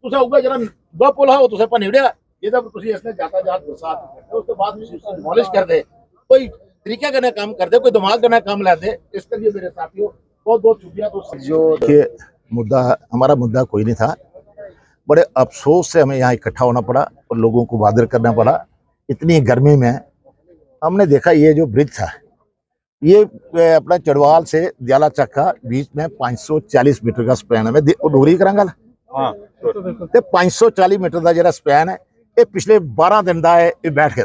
तुसें उ'ऐ जेह्ड़ा दो पुल है वो तुसें भन्नी ओड़ेआ जेह्दा तुसीं इसने यातायात बरसात करदे उस तो बाद डिमोलिश करदे कोई तरीके कन्नै काम करदे कोई दिमाग कन्नै काम लैंदे। इस करिए मेरे साथियों बहुत बहुत शुक्रिया। तो जो मुद्दा हमारा मुद्दा कोई नहीं था, बड़े अफसोस से हमें यहाँ इकट्ठा होना पड़ा और लोगों को बहादुर करना पड़ा। इतनी गर्मी में हमने देखा ये जो ब्रिज था ये अपना चढ़वाल से दयाला चक का बीच में 540 मीटर का स्पैन है। मैं डोगरी करांगा ते 540 मीटर का जो स्पैन है ये पिछले 12 दिन का है बैठ के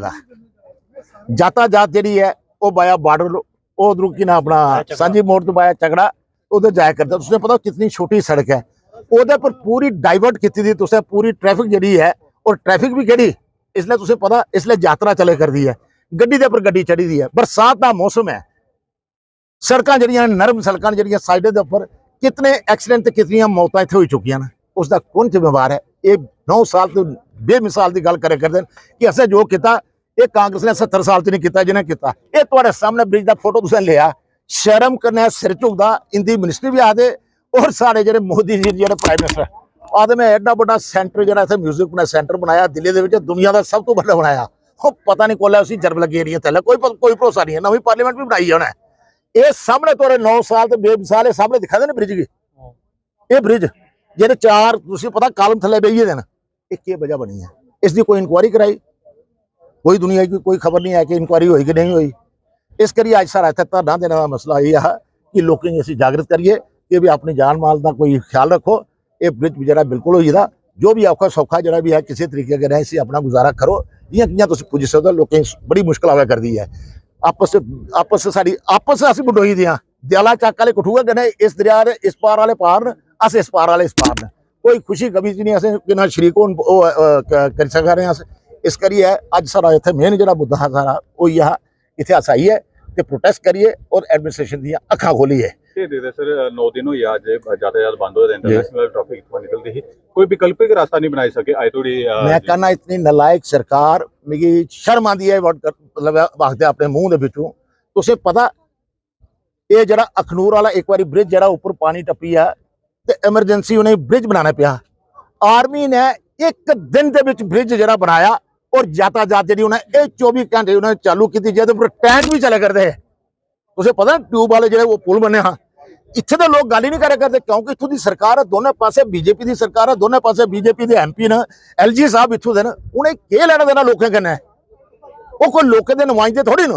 यातायात जी है वो बाया बार्डर उधरों की ना अपना सांझी मोड़ तो बाया झगड़ा उधर जाया करता। तुझे पता कितनी छोटी सड़क है उधर पर पूरी डाइवर्ट की थी तुझे पूरी ट्रैफिक जी है और ट्रैफिक भी केड़ी इसलिए तुझे पता इसलिए यात्रा चले कर दी है गड्डी के उपर गड्डी चढ़ी दी है। बरसात का मौसम है सड़कां जड़ियां नरम सड़कां जड़ियां साइडों के उपर कितने एक्सीडेंट कितनी मौतां इत्थे हो चुकी हैं उसका कौन जिम्मेवार है। ये 9 साल तो बेमिसाल की गल करे करते कि असें जो किया ये कांग्रेस ने 70 साल तो नहीं किया जिन्हें किया। ये तुहाडे सामने ब्रिज का फोटो तुसें लिया शर्म करने सिर झुकदा इंदी मिनिस्ट्री भी आखदे और सारे जेह्ड़े मोदी जी जेह्ड़े प्राइम मिनिस्टर आखदे मैं एड्डा बड़ा सेंटर जेह्ड़ा इत्थे म्यूजिक सेंटर बनाया दिल्ली दे विच दुनिया का सब तो बड़ा बनाया वो पता नहीं कोला उसी जरब लगी रही है कोई भरोसा नहीं है। नवीं पार्लीमेंट भी बनाई है उन्हें ये सामने तुहाडे 9 साल तो बेमिसाल सामने दिखा दे ब्रिज की ये ब्रिज जेह्ड़े 4 तुसीं पता कालम थल्ले बेही गेदे न ये केह् वजह बनी है इसकी कोई इंक्वायरी कराई कोई दुनिया की कोई खबर नहीं है कि इंक्वायरी हुई कि नहीं हुई। इस करिए अज सारा इत्थे धरना देने का मसला ये है कि लोगों को असीं जागृत करिए कि भी अपनी जान माल का कोई ख्याल रखो। ये ब्रिज जो बिल्कुल हो जाता जो भी औखा सौखा जो भी है किसी तरीके के इसी अपना गुजारा करो जियां कियां तुसीं पुज्जी सकदे हो। लोकें बड़ी मुश्किल आवा करदी है आपस साडी आपस असीं बडोई दियां दयाला चक वाले कठुआ कन्नै इस दरिया दे इस पार वाले पार न अस इस पार वाले इस पार न कोई खुशी कभी नहीं असें किन्ना शरीक होन करी सकदा रहे अस। इस करिए अज सारा इत्थे मेन जो मुद्दा है सारा वो यह इत्थे अस आइए ते प्रोटेस्ट करिए और एडमिनिस्ट्रेशन दी अखां खोलिए। सर 9 दिन हुई अज यातायात बंद हो इंटरनेशनल ट्रैफिक इत्थों निकलदी ही कोई विकल्पिक रास्ता नहीं बनाई सके अज तोड़ी। मैं कहना इतनी नलायक सरकार मिगी शर्म आंदी है मतलब आखदे अपने मुंह दे विचों तुसें पता ये जरा अखनूर वाला एक बारी ब्रिज जरा उपर पानी टप्पी है ते एमरजेंसी उन्हें ब्रिज बनाना पिया आर्मी ने एक दिन दे विच ब्रिज जरा बनाया और यातायात जी उन्हें 24 घंटे उन्हें चालू की जिहदे उपर टैंक भी चले करते तुझे पता ट्यूब वाले जो पुल बने हाँ इत्थे तो लोग गल ही नहीं करे करते क्योंकि इत्थों की सरकार है दोनों पासे बीजेपी की सरकार है दोनों पासे बीजेपी के MP ने LG साहब इत्थों दे उन्हें केह् लेना देना लोगों कन्नै वो कोई लोगों के नुमाइंदे थोड़ी न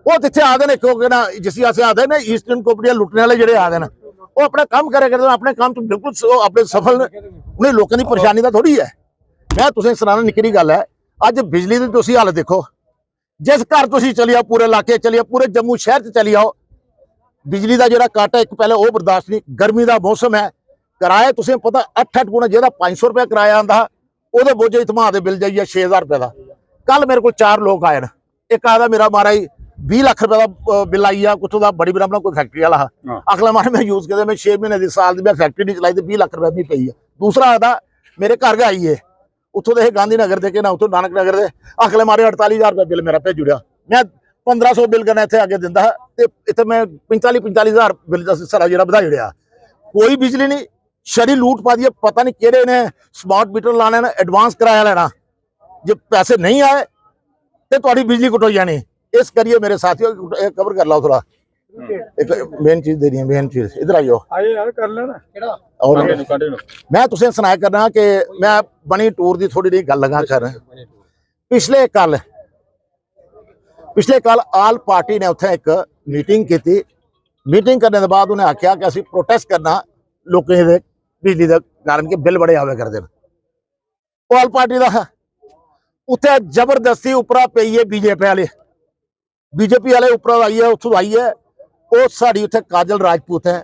वो इत्थे आते हैं क्योंकि ना जिसी अस आते हैं ईस्टर्न कंपनियां लुटने वाले जो आते हैं वो अपना काम करे करते अपने काम तो बिल्कुल अपने सफल ने उन्हें लोगों की परेशानी का थोड़ी है। मैं तुसें सनाना निक्की गल है अज बिजली की तुसीं हालत देखो जिस घर तुसीं चली आओ पूरे इलाके चली आओ पूरे जम्मू शहर च चली आओ बिजली का जो कट है एक पहले वो बर्दाश्त नहीं गर्मी का मौसम है किराया तुसें पता 8-8 गुना जो 500 रुपया किराया आंदा वो बोझे इतमा दे बिल जाइए 6000 रुपये का। कल मेरे को 4 लोग आए एक आदा मेरा महाराज 20 लाख रुपये का बिल आई है कुछ बड़ी ब्राह्मण कोई फैक्ट्री वाला अगला मारे मैं यूज कर मैं 6 महीने साल की मैं फैक्ट्री नहीं चलाई 20 लाख रुपये भी पई है। दूसरा आदा मेरे घर गए आई है उतों के गांधी नगर के ना उतों नानक नगर के अगले मारे 48,000 रुपये बिल मेरा भेजुड़िया मैं 1500 बिल करना इतने अगे दिता इतने मैं 45,000 बिल सारा जो बधाई उड़िया कोई बिजली नहीं शरी लूट पा दी पता नहीं कि ने स्मार्ट मीटर लाने ने एडवांस किराया लेना जो पैसे नहीं आए तो थोड़ी बिजली कटोई जानी। इस करिए मेरे साथियों कवर कर लो थोड़ा एक मेन चीज देनी है मेन चीज इधर आई यार कर लेना और मैं तुसें सनाया करना कि मैं बनी टूर की थोड़ी जी गल लगा कर पिछले कल आल पार्टी ने उत्थे एक मीटिंग की मीटिंग करने के बाद उन्हें आख्या कि असीं प्रोटेस्ट करना लोगों के बिजली के कारण के बिल बड़े आवे करते हैं आल पार्टी का उत्थे जबरदस्ती उपरा पई है बीजेपी वाले उपरा आई है उतों आई है वो साड़ी उत्थे काजल राजपूत है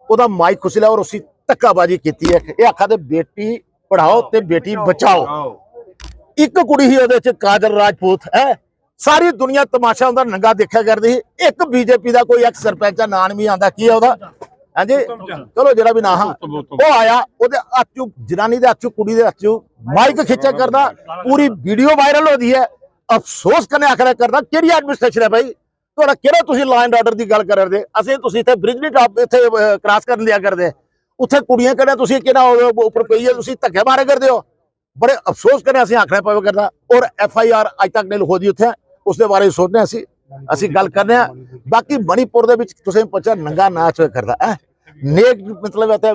वह माइक खुसलिया और उसी धक्काबाजी की है ये आखा दे बेटी पढ़ाओ ते बेटी बचाओ एक कुड़ी ही वो काजल राजपूत है सारी दुनिया तमाशा उनका नंगा देखा करती एक बीजेपी का कोई एक्स सरपंच का नाम भी आता की है हाँ जी चलो जरा भी ना हाँ वो आया वो जनानी के हथू कुड़ी के हथू माइक खिंचा करता पूरी वीडियो वायरल होती है अफसोस करने आखिर करता कि एडमिनिस्ट्रेशन है भाई थोड़ा कि लॉ एंड ऑर्डर की गल कर रहे असें तुसीं इत्थे ब्रिज नहीं टॉप इत्थे क्रॉस कर लिया करते ਉੱਥੇ ਕੁੜੀਆਂ ਕਹਿੰਦੇ ਤੁਸੀਂ ਕਿਹਨਾਂ ਉੱਪਰ ਪਈ ਹੈ, ਤੁਸੀਂ ਧੱਕੇ ਮਾਰੇ ਕਰਦੇ ਹੋ। ਬੜੇ ਅਫਸੋਸ ਕਰੇ ਅਸੀਂ ਆਖਣਾ ਪਵੇ ਕਰਦਾ। ਔਰ FIR ਅੱਜ ਤੱਕ ਨਹੀਂ ਲਿਖੋਦੀ ਉੱਥੇ, ਉਸ ਦੇ ਬਾਰੇ ਸੋਚਦੇ ਅਸੀਂ ਗੱਲ ਕਰਨੇ ਆ। ਬਾਕੀ ਮਣੀਪੁਰ ਦੇ ਵਿੱਚ ਤੁਸੀਂ ਪੁੱਛਿਆ ਨੰਗਾ ਨਾਚ ਹੋਇਆ ਕਰਦਾ ਹੈ, ਨੇਕ ਮਤਲਬ ਇੱਥੇ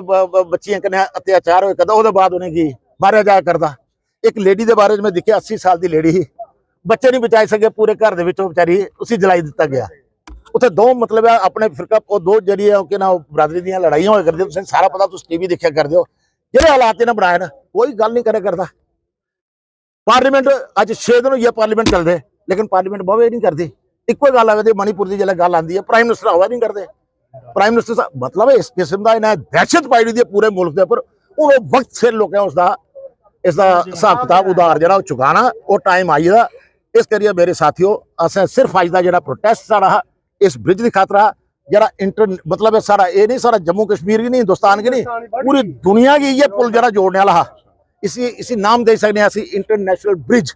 ਬੱਚੀਆਂ ਕਨੇ ਅਤਿਆਚਾਰ ਹੋਇਆ ਕਰਦਾ, ਉਹਦੇ ਬਾਅਦ ਉਹਨੇ ਕੀ ਮਾਰਿਆ ਜਾਇਆ ਕਰਦਾ। ਇੱਕ ਲੇਡੀ ਦੇ ਬਾਰੇ ਮੈਂ ਦੇਖਿਆ 80 ਸਾਲ ਦੀ ਲੇਡੀ ਸੀ, ਬੱਚੇ ਨਹੀਂ ਬਚਾਈ ਸਕੇ, ਪੂਰੇ ਘਰ ਦੇ ਵਿੱਚੋਂ ਵਿਚਾਰੀ ਉਸੇ ਜਲਾਈ ਦਿੱਤਾ ਗਿਆ। ਉੱਥੇ ਦੋ ਮਤਲਬ ਹੈ ਆਪਣੇ ਫਿਰਕਾ ਉਹ ਦੋ ਜਿਹੜੀ ਹੈ ਕਿ ਨਾ ਬਰਾਦਰੀ ਦੀਆਂ ਲੜਾਈਆਂ ਹੋਇਆ ਕਰਦੀਆਂ, ਤੁਸੀਂ ਸਾਰਾ ਪਤਾ, ਤੁਸੀਂ ਟੀਵੀ ਦੇਖਿਆ ਕਰਦੇ ਹੋ। ਜਿਹੜੇ ਹਾਲਾਤ ਇਹਨਾਂ ਬਣਾਏ ਨਾ, ਕੋਈ ਗੱਲ ਨਹੀਂ ਕਰਿਆ ਕਰਦਾ। ਪਾਰਲੀਮੈਂਟ ਅੱਜ 6 ਦਿਨ ਹੋਈ ਹੈ ਪਾਰਲੀਮੈਂਟ ਚੱਲਦੇ, ਲੇਕਿਨ ਪਾਰਲੀਮੈਂਟ ਬਵੇ ਨਹੀਂ ਕਰਦੀ। ਇੱਕੋ ਗੱਲ ਆਵੇ ਤੇ ਮਣੀਪੁਰ ਦੀ ਜਿਹੜਾ ਗੱਲ ਆਉਂਦੀ ਹੈ, ਪ੍ਰਾਈਮ ਮਿਨਿਸਟਰ ਹਵਾ ਨਹੀਂ ਕਰਦੇ। ਪ੍ਰਾਈਮ ਮਿਨਿਸਟਰ ਮਤਲਬ ਇਸ ਕਿਸਮ ਦਾ ਇਹਨਾਂ ਦਹਿਸ਼ਤ ਪਾਈ ਦੀ ਪੂਰੇ ਮੁਲਕ ਦੇ ਉੱਪਰ, ਉਹ ਵਕਤ ਸਿਰ ਲੋਕਾਂ ਇਸਦਾ ਹਿਸਾਬ ਕਿਤਾਬ ਉਧਾਰ ਜਿਹੜਾ ਚੁਕਾਣਾ ਉਹ ਟਾਈਮ आई दा। इस करिए मेरे साथियों असें सिर्फ अज का जो प्रोटेस्ट सारा इस ब्रिज की खातर जरा इंटर मतलब सारा ये नहीं, सारा जम्मू कश्मीर की नहीं, हिंदुस्तान की नहीं, पूरी दुनिया की ये पुल जरा जोड़ने वाला इसी नाम दे सकते हैं इंटरनेशनल ब्रिज।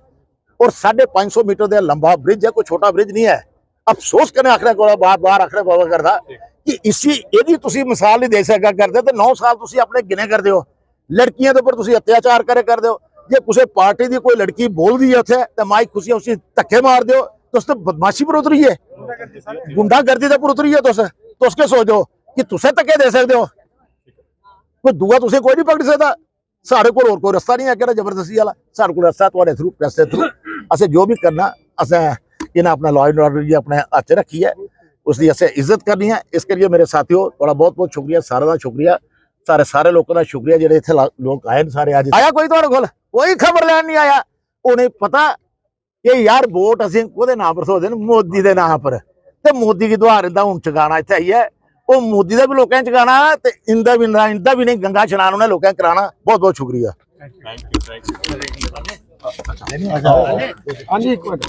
और 550 मीटर का लंबा ब्रिज है, कोई छोटा ब्रिज नहीं है। अफसोस करने आखिर को बार आखिर पवा करता कि इसी यदि तुसी मिसाल नहीं दे सका करते तो 9 साल तुसी अपने गिने करते हो, लड़कियों के उपर तुसी अत्याचार करे करते हो। जे किसी पार्टी की कोई लड़की बोल दी है उत्थे तो माई खुशी उसी धक्के मार दो, तो उसने बदमाशी पर उतरी है, गुंडागर्दी पर उतरी है। तो उसके सोचो कि तुसे धक्के दे सकते हो, कोई दूआ तुसे कोई नहीं पकड़ सकता। साढ़े को और कोई रास्ता नहीं है कि जबरदस्ती वाला, साढ़े को रास्ता थोड़े थ्रू प्रेस के थ्रू असें जो भी करना असें इन्हें अपना लॉ एंड ऑर्डर जी अपने हथ रखी है, उसकी असें इज्जत करनी है। इस करिए मेरे साथियों थोड़ा बहुत बहुत शुक्रिया, सारे का शुक्रिया, सारे लोगों का शुक्रिया जो इतने लोग आए सारे। आज आया कोई थोड़े कोल कोई खबर लैन नहीं आया, उन्हें पता कि यार वोट असीं ओहदे नाम पर सोचदे न, मोदी के नाम पर, ते मोदी की दुआर इंदा हुण चुकाना इत्थे आई है, वो मोदी का भी लोगों चुकाना ते इंदा भी नहीं, गंगा स्नान उन्हें लोगों कराना। बहुत बहुत शुक्रिया। हाँ जी, एक मिनट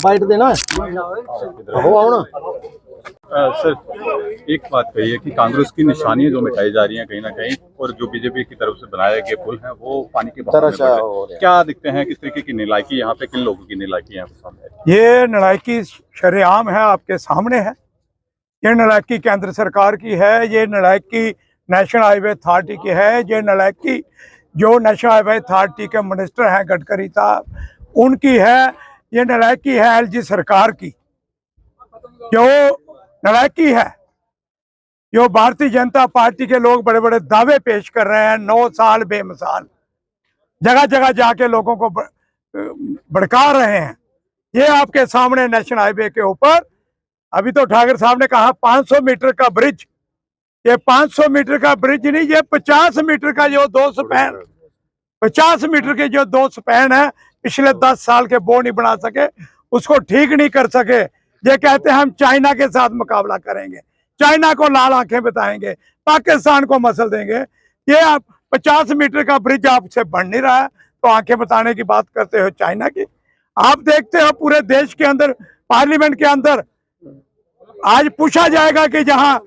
बाइट देना हो आओ ना। सर एक बात कही है कि कांग्रेस की निशानियां जो मिटाई जा रही हैं कहीं ना कहीं, और जो बीजेपी की तरफ से बनाया गया पुल है वो पानी के बहाव में बढ़ रहे हैं। क्या दिखते हैं किस तरीके की नीलायकी यहाँ पे, किन लोगों की नीलायकी यहाँ पे सामने है? ये नालायकी शरेआम है, आपके सामने है। ये नालायकी केंद्र सरकार की है, ये नालायकी नेशनल हाईवे अथॉरिटी की है, ये नालायकी जो नेशनल हाईवे अथॉरिटी के मिनिस्टर हैं गडकरी साहब उनकी है, ये नालायकी है LG सरकार की। जो नालायकी है, जो भारतीय जनता पार्टी के लोग बड़े बड़े दावे पेश कर रहे हैं, 9 साल बेमिसाल जगह जगह जाके लोगों को भड़का रहे हैं। ये आपके सामने नेशनल हाईवे के ऊपर, अभी तो ठाकर साहब ने कहा 500 मीटर का ब्रिज, ये 500 मीटर का ब्रिज नहीं, ये 50 मीटर का जो 2 स्पैन, 50 मीटर के जो 2 स्पैन है, पिछले 10 साल के वो नहीं बना सके, उसको ठीक नहीं कर सके। ये कहते हैं हम चाइना के साथ मुकाबला करेंगे, चाइना को लाल आंखें बताएंगे, पाकिस्तान को मसल देंगे। ये आप 50 मीटर का ब्रिज आपसे बन नहीं रहा है तो आंखें बताने की बात करते हो चाइना की। आप देखते हो पूरे देश के अंदर, पार्लियामेंट के अंदर आज पूछा जाएगा कि जहां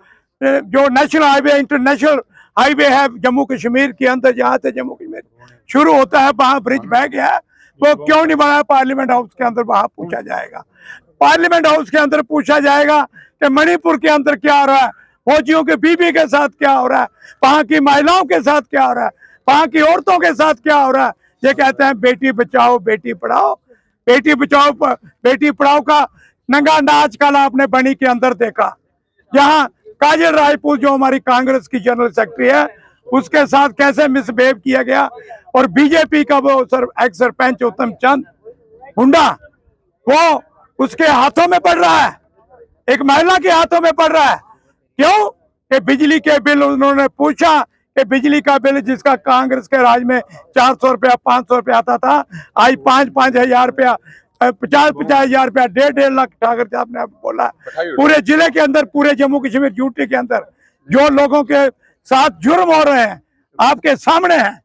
जो नेशनल हाईवे इंटरनेशनल हाईवे है जम्मू कश्मीर के अंदर, जहां से जम्मू कश्मीर शुरू होता है वहां ब्रिज बह गया है, वो क्यों नहीं बना? पार्लियामेंट हाउस के अंदर वहां पूछा जाएगा। पार्लियामेंट हाउस के अंदर पूछा जाएगा कि मणिपुर के अंदर क्या हो रहा है, फौजियों के बीबी के साथ क्या हो रहा है, वहां की महिलाओं के साथ क्या हो रहा है, वहां की औरतों के साथ क्या हो रहा है। ये कहते हैं बेटी बचाओ बेटी पढ़ाओ, बेटी बचाओ बेटी पढ़ाओ का नंगा नाच कल आपने बनी के अंदर देखा, जहां काजल रायपुर जो हमारी कांग्रेस की जनरल सेक्रेटरी है उसके साथ कैसे मिसबिहेव किया गया, और बीजेपी का वो एक्स सरपंच उत्तम चंद हुंडा वो उसके हाथों में पड़ रहा है, एक महिला के हाथों में पड़ रहा है। क्यों? कि बिजली के बिल उन्होंने पूछा कि बिजली का बिल जिसका कांग्रेस के राज में 400 रुपया 500 रुपया आता था, आज 5-5 हजार रुपया 50-50 हजार रुपया 1.5 लाख ठाकर साहब ने बोला। पूरे जिले के अंदर, पूरे जम्मू कश्मीर यूटी के अंदर जो लोगों के साथ जुर्म हो रहे हैं आपके सामने हैं।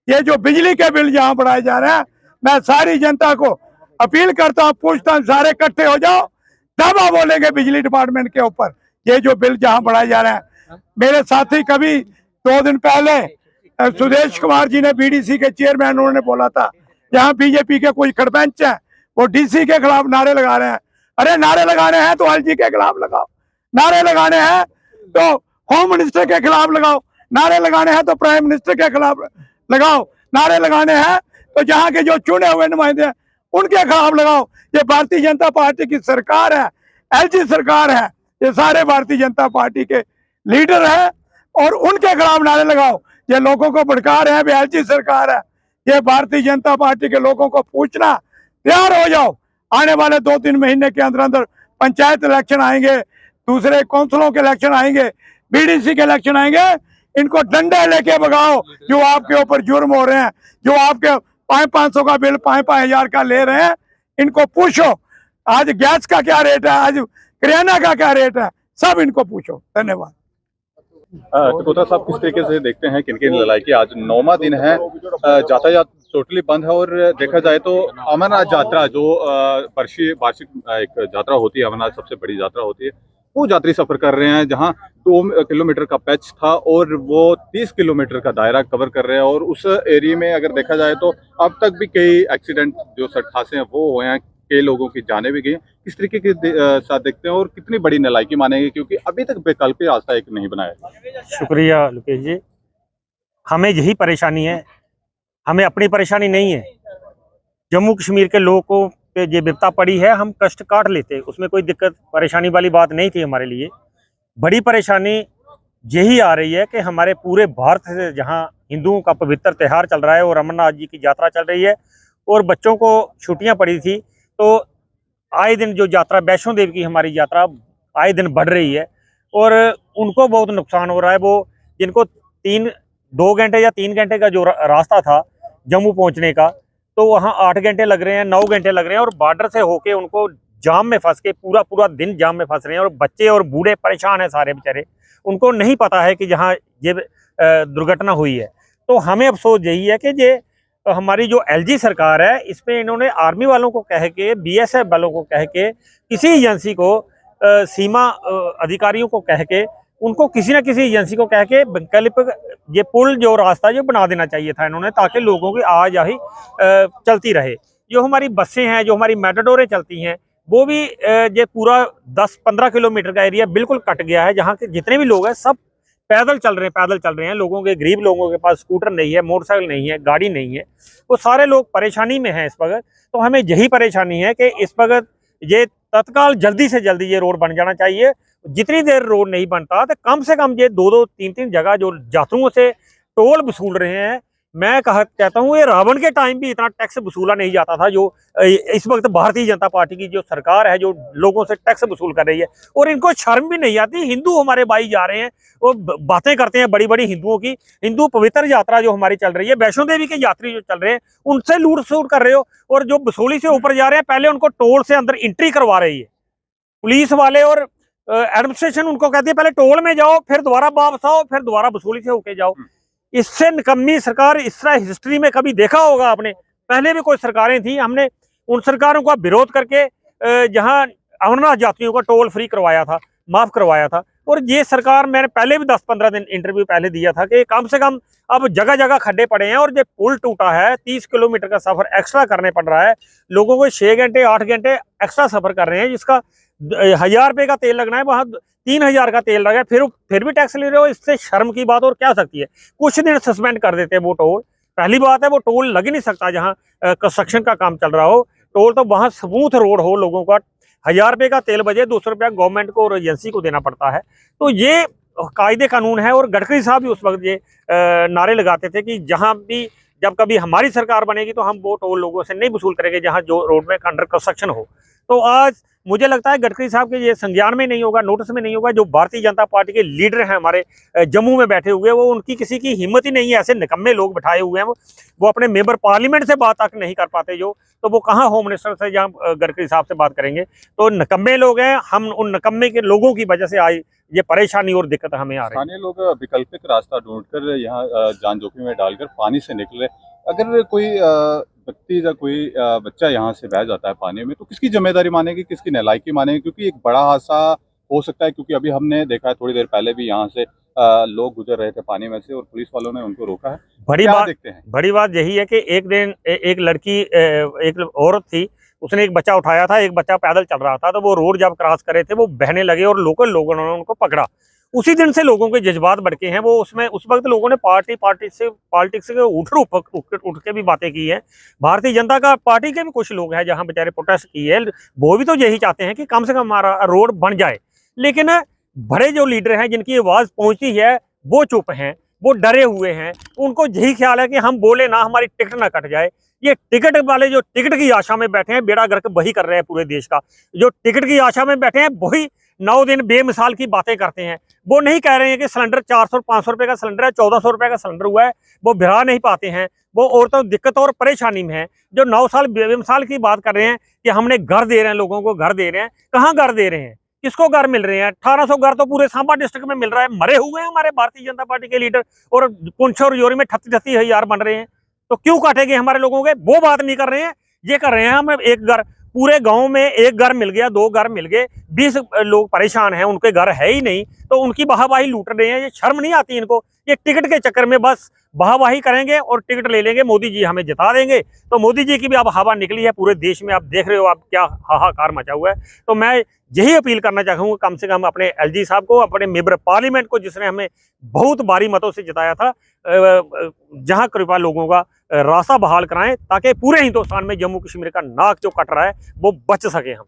ये जो बिजली के बिल जहां बढ़ाए जा रहे हैं, मैं सारी जनता को अपील करता हूं, पूछता हूं, सारे इकट्ठे हो जाओ, दावा बोलेंगे बिजली डिपार्टमेंट के ऊपर। ये जो बिल जहां बढ़ाए जा रहे हैं, मेरे साथी कभी 2 दिन पहले सुदेश कुमार जी ने BDC के चेयरमैन उन्होंने बोला था, जहां बीजेपी के कोई खड़बेंच है वो DC के खिलाफ नारे लगा रहे हैं। अरे नारे लगाने हैं तो LG के खिलाफ लगाओ, नारे लगाने हैं तो होम मिनिस्टर के खिलाफ लगाओ, नारे लगाने हैं तो प्राइम मिनिस्टर के खिलाफ लगाओ, नारे लगाने हैं तो जहाँ के जो चुने हुए नुमाइंदे हैं उनके खिलाफ लगाओ। ये भारतीय जनता पार्टी की सरकार है, एलजी सरकार है, ये सारे भारतीय जनता पार्टी के लीडर हैं और उनके खिलाफ नारे लगाओ। ये लोगों को भड़का रहे हैं, एलजी सरकार है, ये भारतीय जनता पार्टी के लोगों को पूछना तैयार हो जाओ। आने वाले 2-3 महीने के अंदर अंदर पंचायत इलेक्शन आएंगे, दूसरे काउंसिलों के इलेक्शन आएंगे, बीडीसी के इलेक्शन आएंगे, इनको डंडे लेके भगाओ। जो आपके ऊपर जुर्म हो रहे हैं, जो आपके 500 का बिल 5,000 का ले रहे हैं, इनको पूछो आज गैस का क्या रेट है, आज किराना का क्या रेट है, सब इनको पूछो। धन्यवाद। कटोता साहब, किस तरीके से देखते हैं किन किन लड़ाई की आज 9वां दिन है, यातायात टोटली बंद है और देखा जाए तो अमरनाथ यात्रा जो वार्षिक एक यात्रा होती है, अमरनाथ सबसे बड़ी यात्रा होती है, वो यात्री सफर कर रहे हैं जहां 2 किलोमीटर का पैच था और वो 30 किलोमीटर का दायरा कवर कर रहे हैं। और उस एरिया में अगर देखा जाए तो अब तक भी कई एक्सीडेंट जो सड़क हादसे हैं वो हुए हैं, कई लोगों की जानें भी गई हैं। किस तरीके के साथ देखते हैं और कितनी बड़ी नालायकी मानेंगे, क्योंकि अभी तक वैकल्पिक रास्ता एक नहीं बनाया। शुक्रिया लुकेश जी, हमें यही परेशानी है, हमें अपनी परेशानी नहीं है। जम्मू कश्मीर के लोगों को पे ये विपदा पड़ी है, हम कष्ट काट लेते, उसमें कोई दिक्कत परेशानी वाली बात नहीं थी हमारे लिए। बड़ी परेशानी यही आ रही है कि हमारे पूरे भारत से जहां हिंदुओं का पवित्र त्यौहार चल रहा है और अमरनाथ जी की यात्रा चल रही है और बच्चों को छुट्टियां पड़ी थी, तो आए दिन जो यात्रा वैष्णो देवी की हमारी यात्रा आए दिन बढ़ रही है और उनको बहुत नुकसान हो रहा है। वो जिनको 2 घंटे या 3 घंटे का जो रास्ता था जम्मू पहुंचने का, तो वहाँ 8 घंटे लग रहे हैं, 9 घंटे लग रहे हैं और बॉर्डर से होके उनको जाम में फंस के पूरा दिन जाम में फंस रहे हैं और बच्चे और बूढ़े परेशान हैं सारे बेचारे। उनको नहीं पता है कि जहाँ ये दुर्घटना हुई है। तो हमें अफसोस यही है कि ये हमारी जो एलजी सरकार है, इस पे इन्होंने आर्मी वालों को कह के, बीएसएफ वालों को कह के, किसी एजेंसी को, सीमा अधिकारियों को कह के, उनको किसी न किसी एजेंसी को कह के वैकल्पिक ये पुल जो रास्ता जो बना देना चाहिए था इन्होंने, ताकि लोगों की आवाजाही चलती रहे। जो हमारी बसें हैं, जो हमारी मेटाडोरें चलती हैं, वो भी ये पूरा 10-15 किलोमीटर का एरिया बिल्कुल कट गया है, जहाँ के जितने भी लोग हैं सब पैदल चल रहे हैं। लोगों के, गरीब लोगों के पास स्कूटर नहीं है, मोटरसाइकिल नहीं है, गाड़ी नहीं है, वो सारे लोग परेशानी में हैं इस वक्त। तो हमें यही परेशानी है कि इस वक्त ये तत्काल जल्दी से जल्दी ये रोड बन जाना चाहिए। जितनी देर रोड नहीं बनता तो कम से कम ये 2-2, 3-3 जगह जो यात्रियों से टोल वसूल रहे हैं, मैं कहता हूँ ये रावण के टाइम भी इतना टैक्स वसूला नहीं जाता था जो इस वक्त भारतीय जनता पार्टी की जो सरकार है, जो लोगों से टैक्स वसूल कर रही है। और इनको शर्म भी नहीं आती। हिंदू हमारे भाई जा रहे हैं, वो बातें करते हैं बड़ी बड़ी हिंदुओं की, हिंदू पवित्र यात्रा जो हमारी चल रही है, वैष्णो देवी के यात्री जो चल रहे हैं, उनसे लूट सूट कर रहे हो। और जो बसोली से ऊपर जा रहे हैं, पहले उनको टोल से अंदर एंट्री करवा रही है पुलिस वाले और एडमिनिस्ट्रेशन। उनको कहती है पहले टोल में जाओ, फिर दोबारा वापस आओ, फिर दोबारा बसोली से होके जाओ। इससे निकम्मी सरकार इस तरह हिस्ट्री में कभी देखा होगा आपने? पहले भी कोई सरकारें थी, हमने उन सरकारों का विरोध करके जहां अमरनाथ यात्रियों का टोल फ्री करवाया था, माफ करवाया था। और ये सरकार, मैंने पहले भी 10-15 दिन इंटरव्यू पहले दिया था कि कम से कम अब जगह जगह खड्डे पड़े हैं और ये पुल टूटा है, 30 किलोमीटर का सफर एक्स्ट्रा करने पड़ रहा है लोगों को, 6 घंटे 8 घंटे एक्स्ट्रा सफर कर रहे हैं, जिसका 1000 रुपये का तेल लगना है, वहाँ 3000 का तेल लगा है, फिर भी टैक्स ले रहे हो। इससे शर्म की बात और क्या सकती है? कुछ दिन सस्पेंड कर देते हैं वो टोल। पहली बात है वो टोल लग ही नहीं सकता जहाँ कंस्ट्रक्शन का काम चल रहा हो। टोल तो वहाँ स्मूथ रोड हो, लोगों का 1000 रुपये का तेल बजे 200 रुपया गवर्नमेंट को और एजेंसी को देना पड़ता है। तो ये कायदे कानून है। और गडकरी साहब भी उस वक्त ये नारे लगाते थे कि जहाँ भी, जब कभी हमारी सरकार बनेगी तो हम वो टोल लोगों से नहीं वसूल करेंगे जहाँ जो रोड में अंडर कंस्ट्रक्शन हो। तो आज मुझे लगता है गडकरी साहब के ये संज्ञान में नहीं होगा, नोटिस में नहीं होगा। जो भारतीय जनता पार्टी के लीडर हैं हमारे जम्मू में बैठे हुए, वो उनकी किसी की हिम्मत ही नहीं है। ऐसे निकम्मे लोग बैठाए हुए हैं, वो अपने मेंबर पार्लियामेंट से बात तक नहीं कर पाते जो, तो वो कहाँ होम मिनिस्टर से या गडकरी साहब से बात करेंगे? तो निकम्मे लोग हैं हम। उन निकम्मे के लोगों की वजह से आई ये परेशानी और दिक्कत हमें आ रही है। स्थानीय लोग वैकल्पिक रास्ता ढूंढकर यहाँ जान जोखिम में डालकर पानी से निकले। अगर कोई व्यक्ति या कोई बच्चा यहाँ से बह जाता है पानी में, तो किसकी जिम्मेदारी मानेगी, किसकी नालायकी मानेगी? क्योंकि एक बड़ा हादसा हो सकता है, क्योंकि अभी हमने देखा है थोड़ी देर पहले भी यहाँ से लोग गुजर रहे थे पानी में से और पुलिस वालों ने उनको रोका है। बड़ी बात यही है कि एक दिन एक लड़की, एक औरत थी, उसने एक बच्चा उठाया था, एक बच्चा पैदल चल रहा था, तो वो रोड जब क्रॉस करे थे वो बहने लगे और लोकल लोगों ने उनको पकड़ा उसी दिन से लोगों के जज्बात भड़के हैं। वो उसमें उस वक्त लोगों ने पॉलिटिक्स से उठ के भी बातें की हैं। भारतीय जनता का पार्टी के भी कुछ लोग हैं जहां बेचारे प्रोटेस्ट की है, वो भी तो यही चाहते हैं कि कम से कम हमारा रोड बन जाए। लेकिन बड़े जो लीडर हैं जिनकी आवाज पहुंचती है वो चुप हैं, वो डरे हुए हैं। उनको यही ख्याल है कि हम बोले ना हमारी टिकट ना कट जाए। ये टिकट वाले जो टिकट की आशा में बैठे हैं, बेड़ा गर्क वही कर रहे हैं पूरे देश का। जो टिकट की आशा में बैठे हैं वही 9 दिन बेमिसाल की बातें करते हैं। वो नहीं कह रहे हैं कि सिलेंडर 400-500 रुपए का सिलेंडर है, 1400 रुपए का सिलेंडर हुआ है, वो भिड़ा नहीं पाते हैं। वो औरतों दिक्कत और परेशानी में है। जो 9 साल बेमिसाल की बात कर रहे हैं कि हमने घर दे रहे हैं, लोगों को घर दे रहे हैं, कहाँ घर दे रहे हैं, किसको घर मिल रहे हैं? 1800 घर तो पूरे सांबा डिस्ट्रिक्ट में मिल रहा है। मरे हुए हैं हमारे भारतीय जनता पार्टी के लीडर, और पुंछ और योरी में 38 हजार बन रहे हैं। तो क्यों काटेंगे हमारे लोगों के? वो बात नहीं कर रहे हैं, ये कर रहे हैं हम एक घर, पूरे गांव में एक घर मिल गया, 2 घर मिल गए, 20 लोग परेशान हैं, उनके घर है ही नहीं, तो उनकी वाहवाही लूट रहे हैं। ये शर्म नहीं आती इनको? ये टिकट के चक्कर में बस वाहवाही करेंगे और टिकट ले लेंगे, मोदी जी हमें जिता देंगे। तो मोदी जी की भी अब हवा निकली है पूरे देश में, आप देख रहे हो आप क्या हाहाकार मचा हुआ है। तो मैं यही अपील करना चाहूँगा कम से कम अपने एलजी साहब को, अपने मेंबर पार्लियामेंट को, जिसने हमें बहुत भारी मतों से जिताया था, जहां कृपा लोगों का रास्ता बहाल कराएं ताकि पूरे हिंदुस्तान में जम्मू कश्मीर का नाक जो कट रहा है वो बच सके हम।